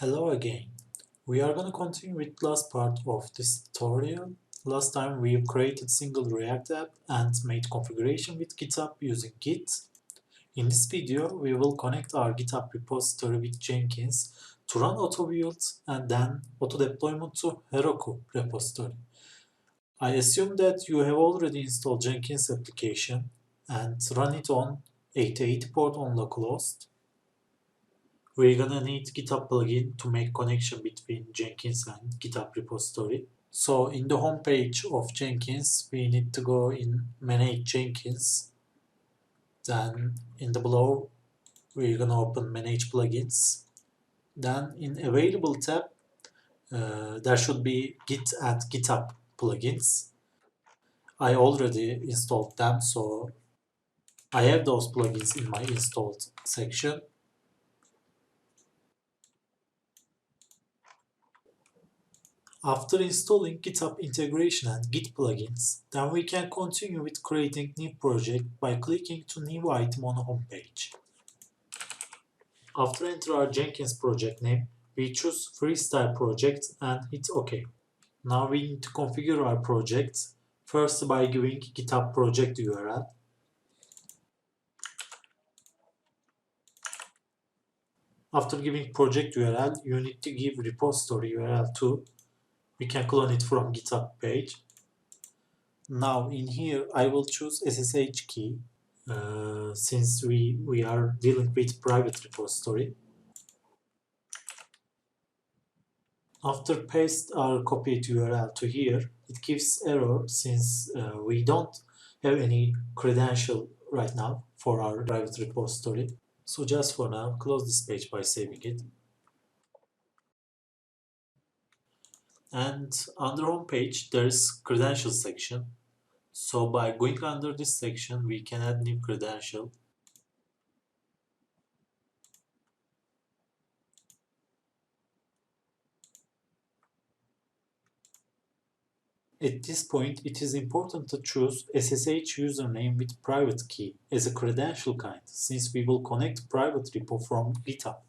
Hello again. We are going to continue with last part of this tutorial. Last time we created single React app and made configuration with GitHub using Git. In this video, we will connect our GitHub repository with Jenkins to run auto build and then auto deployment to Heroku repository. I assume that you have already installed Jenkins application and run it on 8080 port on localhost. We're gonna need GitHub plugin to make connection between Jenkins and GitHub repository. So in the home page of Jenkins, we need to go in Manage Jenkins. Then in the below, we're gonna open Manage Plugins. Then in Available tab, there should be Git and GitHub plugins. I already installed them, so I have those plugins in my installed section. After installing GitHub integration and Git plugins, then we can continue with creating new project by clicking to new item on the home page. After enter our Jenkins project name, we choose freestyle project and hit OK. Now we need to configure our project, first by giving GitHub project URL. After giving project URL, you need to give repository URL too. We can clone it from GitHub page. Now in here I will choose SSH key since we are dealing with private repository. After paste our copied URL to here, it gives error since we don't have any credential right now for our private repository. So just for now, close this page by saving it. And under home page, there is credentials section. So by going under this section, we can add new credential. At this point, it is important to choose SSH username with private key as a credential kind, since we will connect private repo from GitHub.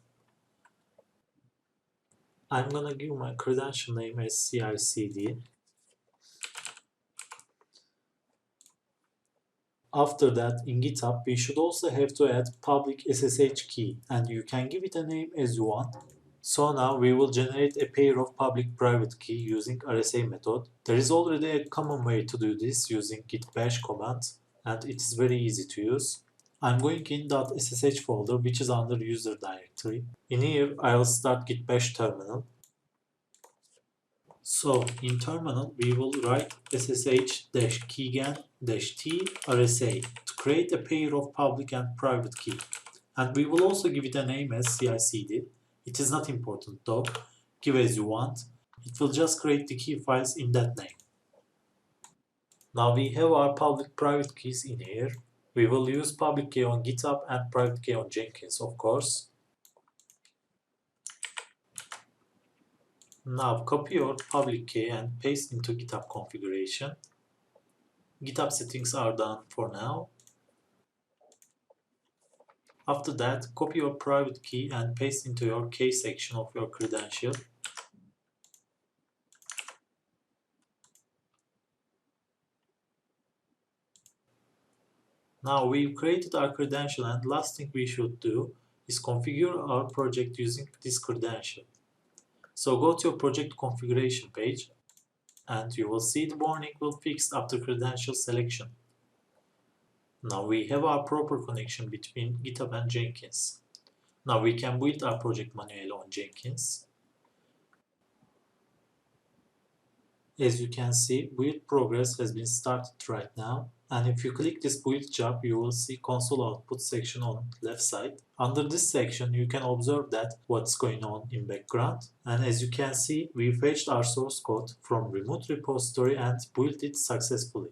I'm gonna give my credential name as CICD. After that, in GitHub, we should also have to add public SSH key, and you can give it a name as you want. So now we will generate a pair of public-private key using RSA method. There is already a common way to do this using git bash command, and it is very easy to use. I'm going in .ssh folder, which is under user directory. In here, I'll start git bash terminal. So in terminal, we will write ssh-keygen-t RSA to create a pair of public and private key. And we will also give it a name as CICD. It is not important though. Give as you want. It will just create the key files in that name. Now we have our public-private keys in here. We will use public key on GitHub and private key on Jenkins, of course. Now copy your public key and paste into GitHub configuration. GitHub settings are done for now. After that, copy your private key and paste into your key section of your credential. Now we've created our credential, and last thing we should do is configure our project using this credential. So go to your project configuration page and you will see the warning will fix after credential selection. Now we have our proper connection between GitHub and Jenkins. Now we can build our project manually on Jenkins. As you can see, build progress has been started right now. And if you click this build job, you will see console output section on left side. Under this section, you can observe that what's going on in background. And as you can see, we fetched our source code from remote repository and built it successfully.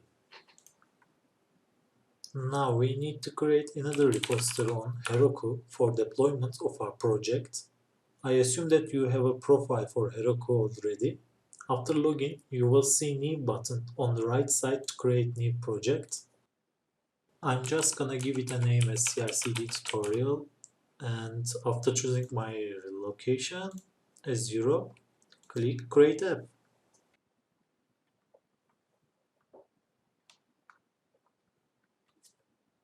Now we need to create another repository on Heroku for deployment of our project. I assume that you have a profile for Heroku already. After login, you will see new button on the right side to create new project. I'm just gonna give it a name as CICD tutorial, and after choosing my location, a 0, click Create App.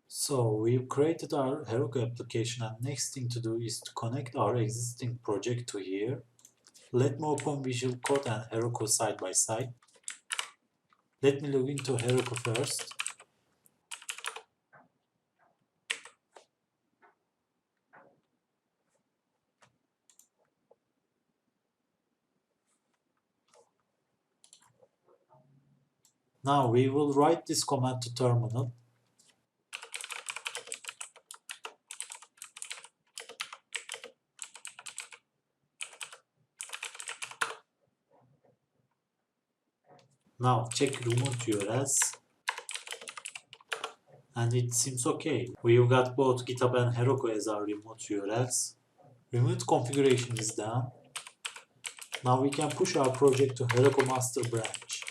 So we've created our Heroku application, and next thing to do is to connect our existing project to here. Let me open Visual Code and Heroku side by side. Let me log into Heroku first. Now we will write this command to terminal. Now check remote URLs, and it seems okay. We've got both GitHub and Heroku as our remote URLs. Remote configuration is done. Now we can push our project to Heroku master branch.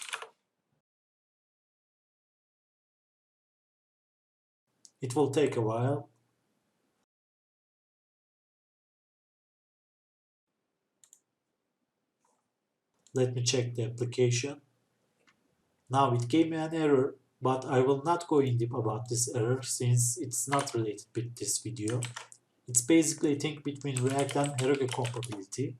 It will take a while. Let me check the application. Now it gave me an error, but I will not go in deep about this error since it's not related with this video. It's basically a thing between React and Heroku compatibility.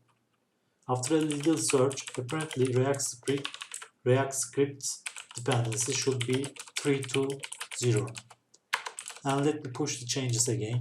After a little search, apparently React script's dependency should be 320. And let me push the changes again.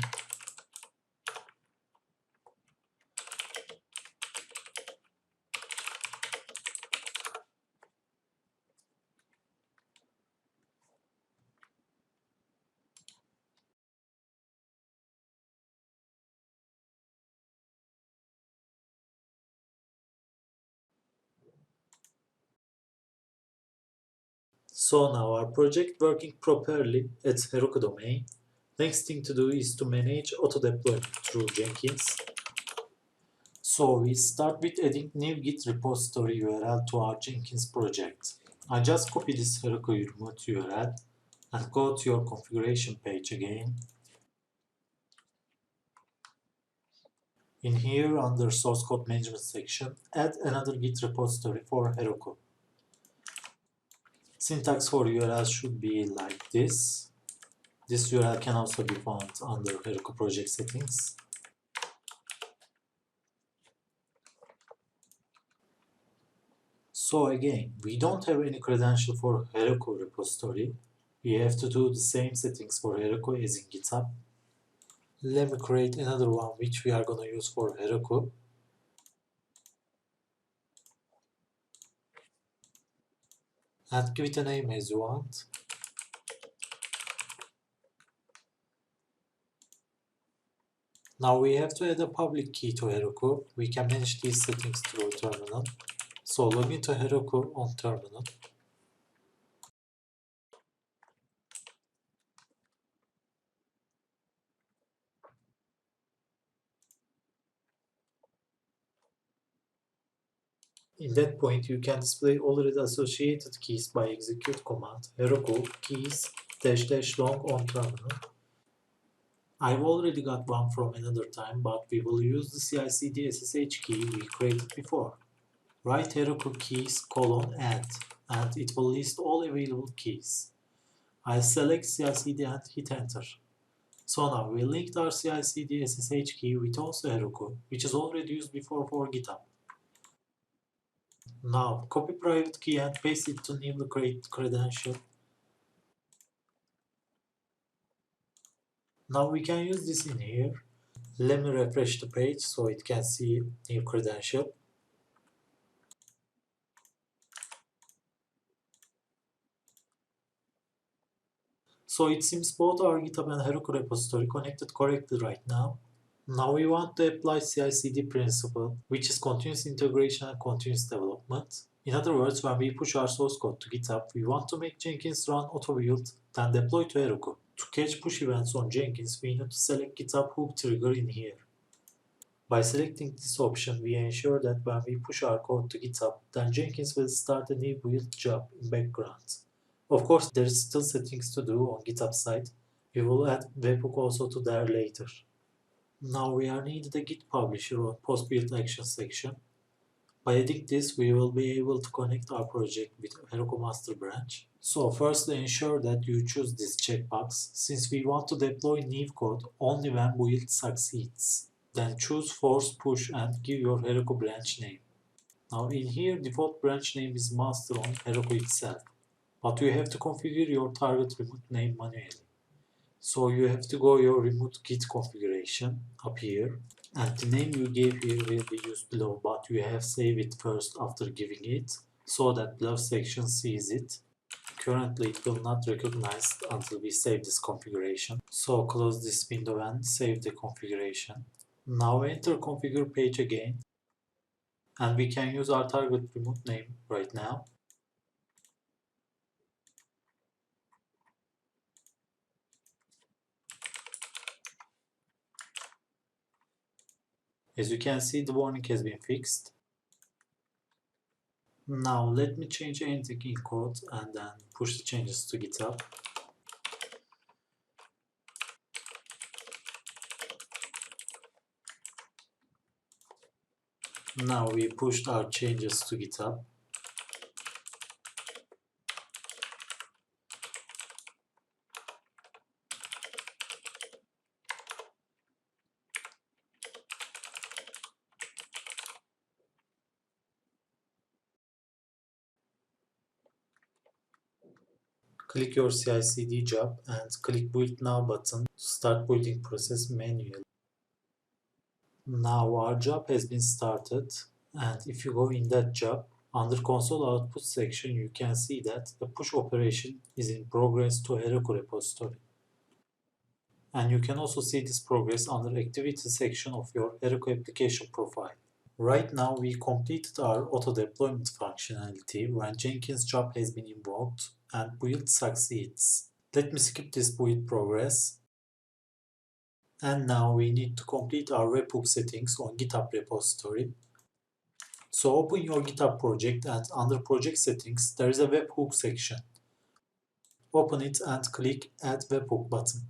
So now our project working properly at Heroku domain. Next thing to do is to manage auto deployment through Jenkins. So we start with adding new Git repository URL to our Jenkins project. I just copy this Heroku remote URL and go to your configuration page again. In here under source code management section, add another Git repository for Heroku. Syntax for URL should be like this. This URL can also be found under Heroku project settings. So again, we don't have any credential for Heroku repository. We have to do the same settings for Heroku as in GitHub. Let me create another one which we are going to use for Heroku. And give it a name as you want. Now we have to add a public key to Heroku. We can manage these settings through terminal. So log into Heroku on terminal. In that point, you can display already associated keys by execute command Heroku keys -- long on terminal. I've already got one from another time, but we will use the CI/CD SSH key we created before. Write Heroku keys :add, and it will list all available keys. I'll select CI/CD and hit enter. So now we linked our CI/CD SSH key with also Heroku, which is already used before for GitHub. Now copy private key and paste it to newly create credential. Now we can use this in here. Let me refresh the page so it can see new credential. So it seems both our GitHub and Heroku repository connected correctly right now. Now we want to apply CI/CD principle, which is continuous integration and continuous development. In other words, when we push our source code to GitHub, we want to make Jenkins run auto-build, then deploy to Heroku. To catch push events on Jenkins, we need to select GitHub hook trigger in here. By selecting this option, we ensure that when we push our code to GitHub, then Jenkins will start a new build job in background. Of course, there is still settings to do on GitHub side. We will add webhook also to there later. Now we are needed a Git publisher on post build action section. By adding this, we will be able to connect our project with Heroku master branch. So firstly, ensure that you choose this checkbox since we want to deploy new code only when build succeeds. Then choose force push and give your Heroku branch name. Now in here, default branch name is master on Heroku itself, but you have to configure your target remote name manually. So you have to go your remote git configuration up here, and the name you gave here will be used below, but you have save it first after giving it so that below section sees it. Currently it will not recognize until we save this configuration. So close this window and save the configuration. Now enter configure page again, and we can use our target remote name right now. As you can see, the warning has been fixed. Now let me change anything in code and then push the changes to GitHub. Now we pushed our changes to GitHub. Click your CI/CD job and click Build Now button to start building process manually. Now our job has been started, and if you go in that job, under console output section you can see that the push operation is in progress to Heroku repository. And you can also see this progress under activity section of your Heroku application profile. Right now we completed our auto deployment functionality when Jenkins job has been invoked and build succeeds. Let me skip this build progress. And now we need to complete our webhook settings on GitHub repository. So open your GitHub project and under project settings there is a webhook section. Open it and click add webhook button.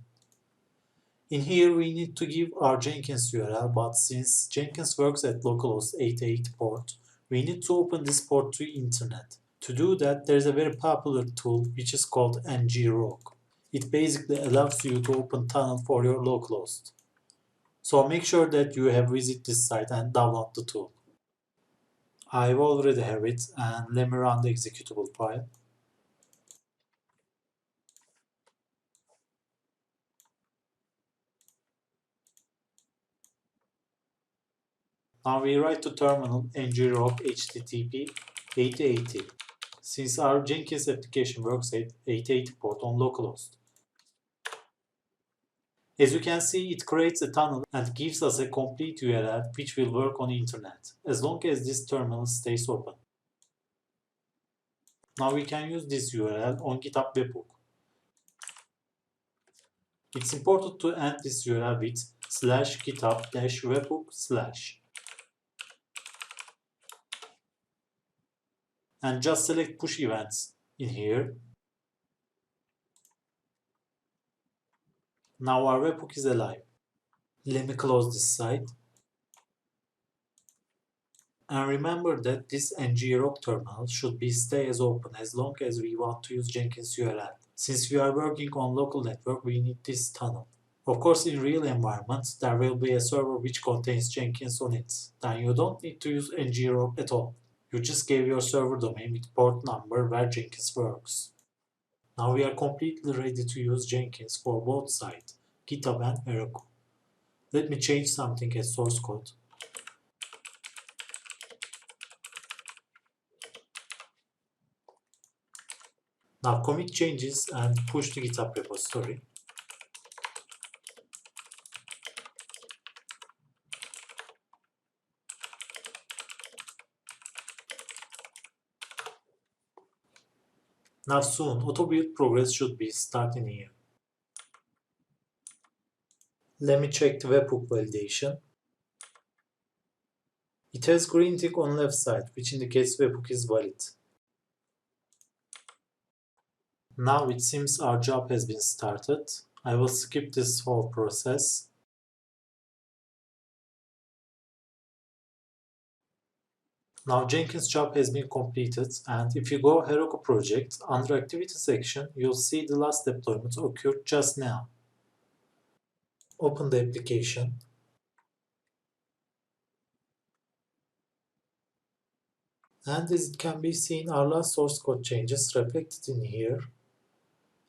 In here we need to give our Jenkins URL, but since Jenkins works at localhost 88 port, we need to open this port to internet. To do that, there is a very popular tool which is called ngrok. It basically allows you to open tunnel for your localhost. So make sure that you have visited this site and download the tool. I already have it, and let me run the executable file. Now we write to terminal ngrok http 8080. Since our Jenkins application works at 8080 port on localhost. As you can see, it creates a tunnel and gives us a complete URL which will work on the internet, as long as this terminal stays open. Now we can use this URL on GitHub webhook. It's important to end this URL with /github-webhook/ and just select push events in here. Now our webhook is alive. Let me close this site. And remember that this ngrok terminal should be stay as open as long as we want to use Jenkins URL. Since we are working on local network, we need this tunnel. Of course, in real environments, there will be a server which contains Jenkins on it. Then you don't need to use ngrok at all. You just gave your server domain with port number where Jenkins works. Now we are completely ready to use Jenkins for both sides, GitHub and Heroku. Let me change something as source code. Now commit changes and push to GitHub repository. Now soon, auto build progress should be starting here. Let me check the webhook validation. It has green tick on left side, which indicates webhook is valid. Now it seems our job has been started. I will skip this whole process. Now Jenkins job has been completed, and if you go Heroku project, under activity section, you'll see the last deployment occurred just now. Open the application. And as it can be seen, our last source code changes reflected in here.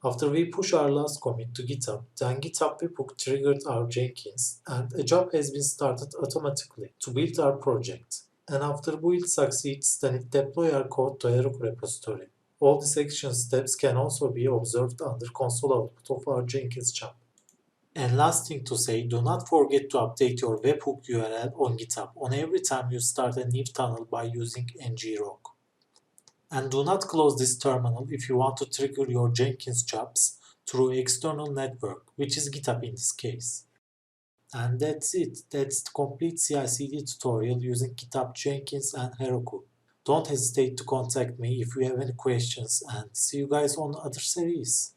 After we push our last commit to GitHub, then GitHub webhook triggered our Jenkins, and a job has been started automatically to build our project. And after build succeeds, then it deploy our code to Heroku repository. All these action steps can also be observed under console output of our Jenkins job. And last thing to say, do not forget to update your webhook URL on GitHub on every time you start a new tunnel by using ngrok. And do not close this terminal if you want to trigger your Jenkins jobs through external network, which is GitHub in this case. And that's it. That's the complete CI/CD tutorial using GitHub, Jenkins, and Heroku. Don't hesitate to contact me if you have any questions, and see you guys on other series.